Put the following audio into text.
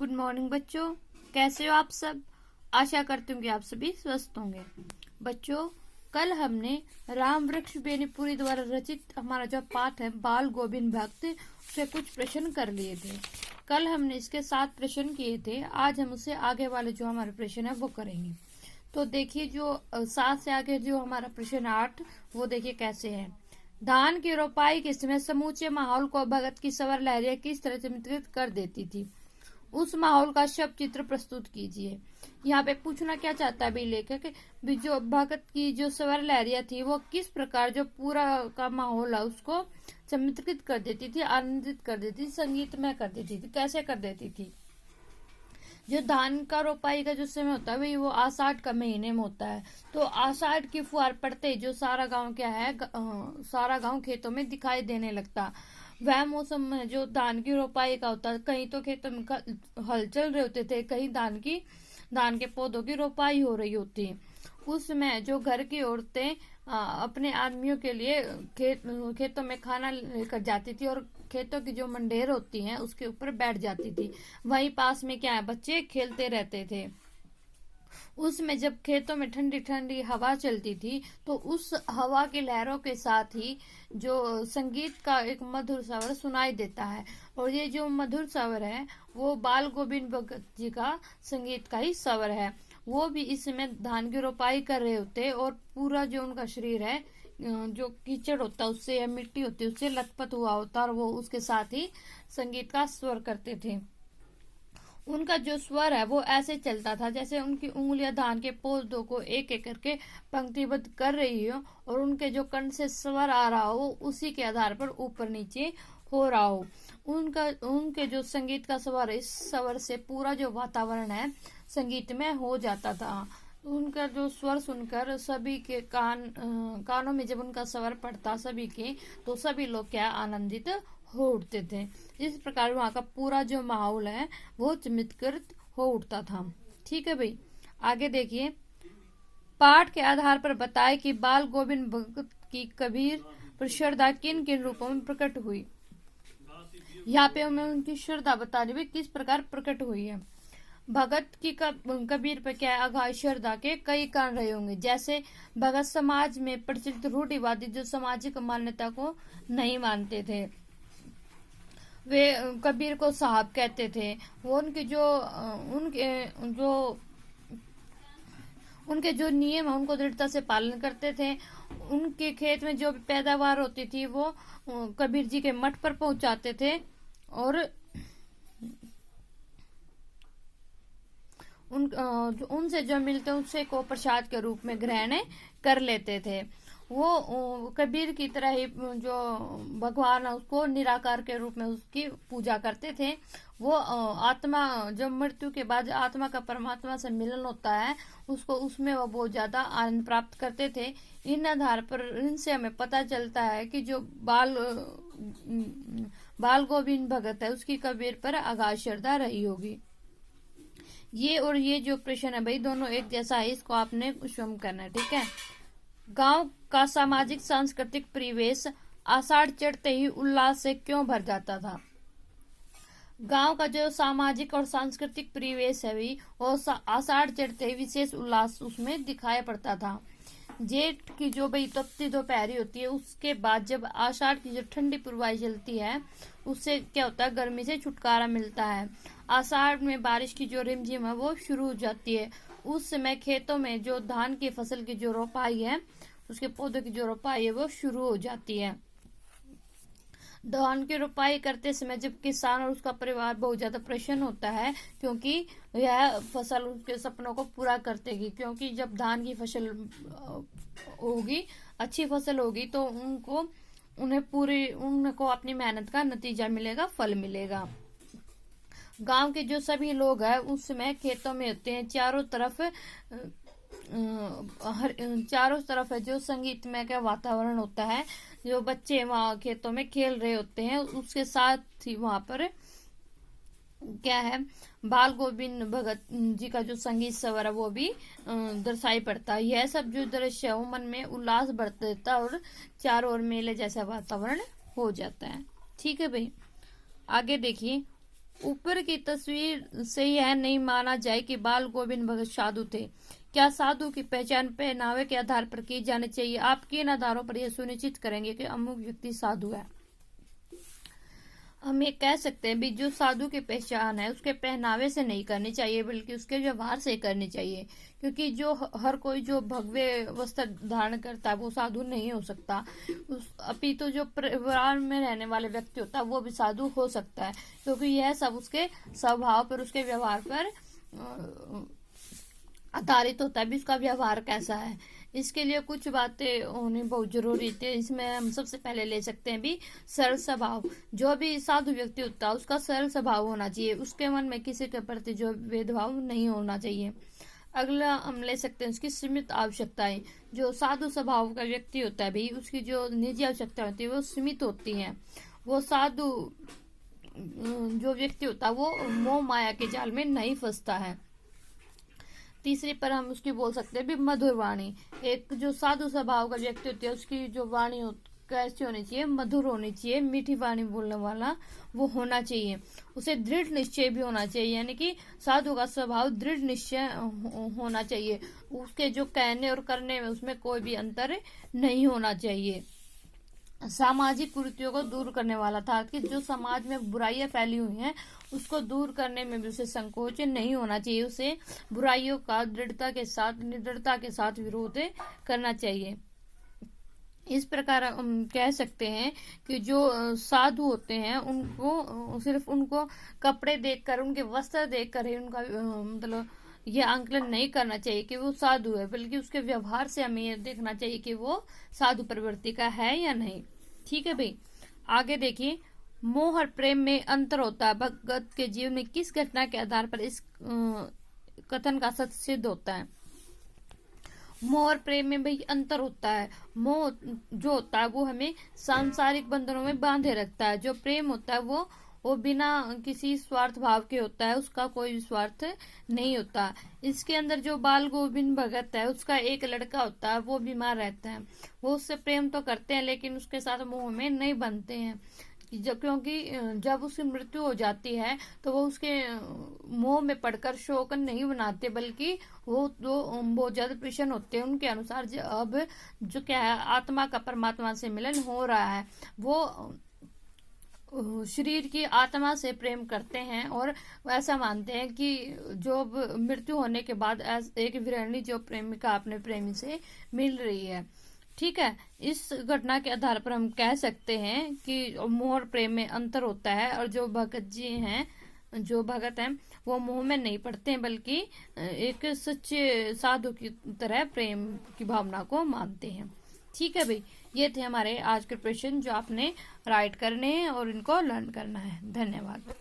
Good morning बच्चों, कैसे हो आप सब। आशा करती हूँ कि आप सभी स्वस्थ होंगे। बच्चों, कल हमने राम वृक्ष बेनीपुरी द्वारा रचित हमारा जो पाठ है बाल गोविंद भक्त, उससे कुछ प्रश्न कर लिए थे। कल हमने इसके 7 प्रश्न किए थे। आज हम उससे आगे वाले जो हमारे प्रश्न है वो करेंगे। तो देखिए, जो 7 से आगे जो हमारा प्रश्न 8, वो देखिए कैसे है। धान की रोपाई के समय समूचे माहौल को भगत की सवर लहरियां किस तरह चित्रित कर देती थी। उस माहौल का शब्द चित्र प्रस्तुत कीजिए। यहाँ पे पूछना क्या चाहता है भाई लेखक, जो भगत की जो सवर लहरिया थी वो किस प्रकार जो पूरा का माहौल है उसको चित्रित कर देती थी, आनंदित कर देती थी, संगीतमय कर देती थी। कैसे कर देती थी? जो धान का रोपाई का जो समय होता है भाई वो आषाढ़ का महीने में होता है। तो आषाढ़ की फुहार पड़ते ही जो सारा गांव क्या है, सारा गांव खेतों में दिखाई देने लगता। वह मौसम में जो धान की रोपाई का होता है, कहीं तो खेतों में हल चल रहे होते थे, कहीं धान के पौधों की रोपाई हो रही होती। उसमें जो घर की औरतें अपने आदमियों के लिए खेतों में खाना लेकर जाती थी और खेतों की जो मंडेर होती हैं उसके ऊपर बैठ जाती थी। वहीं पास में क्या है, बच्चे खेलते रहते थे। उसमें जब खेतों में ठंडी ठंडी हवा चलती थी तो उस हवा की लहरों के साथ ही जो संगीत का एक मधुर स्वर सुनाई देता है। और ये जो मधुर स्वर है वो बाल गोविंद भगत जी का संगीत का ही स्वर है। वो भी इसमें धान की रोपाई कर रहे होते और पूरा जो उनका शरीर है जो कीचड़ होता है उससे या मिट्टी होती है उससे लथपथ हुआ होता और वो उसके साथ ही संगीत का स्वर करते थे। उनका जो स्वर है वो ऐसे चलता था जैसे उनकी उंगलियां धान के पौधों को एक एक करके पंक्तिबद्ध कर रही हो और उनके जो कंठ से स्वर आ रहा हो उसी के आधार पर ऊपर नीचे हो रहा हो। उनके जो संगीत का स्वर, इस स्वर से पूरा जो वातावरण है संगीत में हो जाता था। उनका जो स्वर सुनकर सभी के कानों में जब उनका स्वर पड़ता सभी के, तो सभी लोग क्या आनंदित हो उठते थे। इस प्रकार वहाँ का पूरा जो माहौल है वो चमत्कृत हो उठता था। ठीक है भाई, आगे देखिए। पाठ के आधार पर बताए कि बाल गोविंद भगत की कबीर पर श्रद्धा किन किन रूपों में प्रकट हुई। यहाँ पे हमें उनकी श्रद्धा बता रही किस प्रकार प्रकट हुई है। भगत की कबीर पर क्या अगाध श्रद्धा के कई कारण रहे होंगे। जैसे भगत समाज में प्रचलित रूढ़िवादी जो सामाजिक मान्यता को नहीं मानते थे, वे कबीर को साहब कहते थे। वो उनके जो नियम है उनको दृढ़ता से पालन करते थे। उनके खेत में जो पैदावार होती थी वो कबीर जी के मठ पर पहुंचाते थे और उनसे जो मिलते उससे को प्रसाद के रूप में ग्रहण कर लेते थे। वो कबीर की तरह ही जो भगवान है उसको निराकार के रूप में उसकी पूजा करते थे। वो आत्मा जब मृत्यु के बाद आत्मा का परमात्मा से मिलन होता है उसको उसमें वो बहुत ज्यादा आनंद प्राप्त करते थे। इन आधार पर इनसे हमें पता चलता है कि जो बाल गोविंद भगत है उसकी कबीर पर अगाध श्रद्धा रही होगी। ये जो प्रश्न है भाई दोनों एक जैसा है, इसको आपने स्वयं करना है। ठीक है। गांव का सामाजिक सांस्कृतिक परिवेश आषाढ़ चढ़ते ही उल्लास से क्यों भर जाता था। गांव का जो सामाजिक और सांस्कृतिक परिवेश है भी वो आषाढ़ चढ़ते ही विशेष उल्लास उसमें दिखाई पड़ता था। जेठ की जो भाई तपती दोपहरी होती है उसके बाद जब आषाढ़ की जो ठंडी पुरवाई चलती है उससे क्या होता है, गर्मी से छुटकारा मिलता है। आषाढ़ में बारिश की जो रिमझिम है वो शुरू हो जाती है। उस समय खेतों में जो धान की फसल की जो रोपाई है उसके पौधों की जो रोपाई है वो शुरू हो जाती है। धान की रोपाई करते समय जब किसान और उसका परिवार बहुत ज्यादा प्रसन्न होता है क्योंकि यह फसल उसके सपनों को पूरा करतेगी। क्योंकि जब धान की फसल होगी, अच्छी फसल होगी तो उनको अपनी मेहनत का नतीजा मिलेगा, फल मिलेगा। गांव के जो सभी लोग हैं उसमें खेतों में होते हैं, चारों तरफ है जो संगीतमय का वातावरण होता है। जो बच्चे वहां खेतों में खेल रहे होते हैं उसके साथ ही वहां पर क्या है, बाल गोविंद भगत जी का जो संगीत स्वर है वो भी दर्शाई पड़ता है। यह सब जो दृश्य है वो मन में उल्लास बढ़ देता है और चारों ओर मेले जैसा वातावरण हो जाता है। ठीक है भाई, आगे देखिए। ऊपर की तस्वीर से यह नहीं माना जाए कि बाल गोविंद भगत साधु थे। क्या साधु की पहचान पहनावे के आधार पर की जानी चाहिए? आप किन आधारों पर यह सुनिश्चित करेंगे कि अमुक व्यक्ति साधु है? हम ये कह सकते हैं भी जो साधु की पहचान है उसके पहनावे से नहीं करनी चाहिए, बल्कि उसके व्यवहार से करनी चाहिए। क्योंकि जो हर कोई जो भगवे वस्त्र धारण करता है वो साधु नहीं हो सकता। अपितु जो परिवार में रहने वाले व्यक्ति होता है वो भी साधु हो सकता है, क्योंकि यह सब उसके स्वभाव पर, उसके व्यवहार पर आधारित होता है भी उसका व्यवहार कैसा है। इसके लिए कुछ बातें होनी बहुत जरूरी थी। इसमें हम सबसे पहले ले सकते हैं भी सरल स्वभाव। जो भी साधु व्यक्ति होता है उसका सरल स्वभाव होना चाहिए, उसके मन में किसी के प्रति जो भेदभाव नहीं होना चाहिए। अगला हम ले सकते हैं उसकी सीमित आवश्यकताएं। जो साधु स्वभाव का व्यक्ति होता है भी उसकी जो निजी आवश्यकता होती है वो सीमित होती है। वो साधु जो व्यक्ति होता है वो मोह माया के जाल में नहीं फंसता है। तीसरे पर हम उसकी बोल सकते हैं भी मधुर वाणी। एक जो साधु स्वभाव का व्यक्ति होती है उसकी जो वाणी कैसी होनी चाहिए? मधुर होनी चाहिए, मीठी वाणी बोलने वाला वो होना चाहिए। उसे दृढ़ निश्चय भी होना चाहिए, यानी कि साधु का स्वभाव दृढ़ निश्चय होना चाहिए। उसके जो कहने और करने में उसमें कोई भी अंतर नहीं होना चाहिए। सामाजिक कुरीतियों को दूर करने वाला था कि जो समाज में बुराइयां फैली हुई हैं उसको दूर करने में भी उसे संकोच नहीं होना चाहिए। उसे बुराइयों का दृढ़ता के साथ, निडरता के साथ विरोध करना चाहिए। इस प्रकार हम कह सकते हैं कि जो साधु होते हैं उनको सिर्फ उनको कपड़े देखकर, उनके वस्त्र देखकर ही उनका मतलब ये आंकलन नहीं करना चाहिए कि वो साधु है, बल्कि उसके व्यवहार से हमें ये देखना चाहिए कि वो साधु प्रवृत्ति का है या नहीं। ठीक है भाई, आगे देखिए। मोह और प्रेम में अंतर होता है। भगत के जीवन में किस घटना के आधार पर इस कथन का सत्य सिद्ध होता है? मोह और प्रेम में भाई अंतर होता है। मोह जो होता है वो हमें सांसारिक बंधनों में बांधे रखता है। जो प्रेम होता है वो बिना किसी स्वार्थ भाव के होता है, उसका कोई स्वार्थ नहीं होता। इसके अंदर जो बाल गोविंद भगत है उसका एक लड़का होता है, वो बीमार रहता है। वो उससे प्रेम तो करते हैं लेकिन उसके साथ मोह में नहीं बनते हैं, क्योंकि जब उसकी मृत्यु हो जाती है तो वो उसके मोह में पड़कर शोक नहीं बनाते, बल्कि वो बहुत ज्यादा प्रसन्न होते हैं। उनके अनुसार अब जो क्या है, आत्मा का परमात्मा से मिलन हो रहा है। वो शरीर की आत्मा से प्रेम करते हैं और ऐसा मानते हैं कि जो मृत्यु होने के बाद एक विरहणी जो प्रेमिका अपने प्रेमी से मिल रही है। ठीक है, इस घटना के आधार पर हम कह सकते हैं कि मोह और प्रेम में अंतर होता है। और जो भगत जी हैं, जो भगत हैं, वो मोह में नहीं पड़ते हैं, बल्कि एक सच्चे साधु की तरह प्रेम की भावना को मानते हैं। ठीक है भाई, ये थे हमारे आज के प्रश्न जो आपने राइट करने हैं और इनको लर्न करना है। धन्यवाद।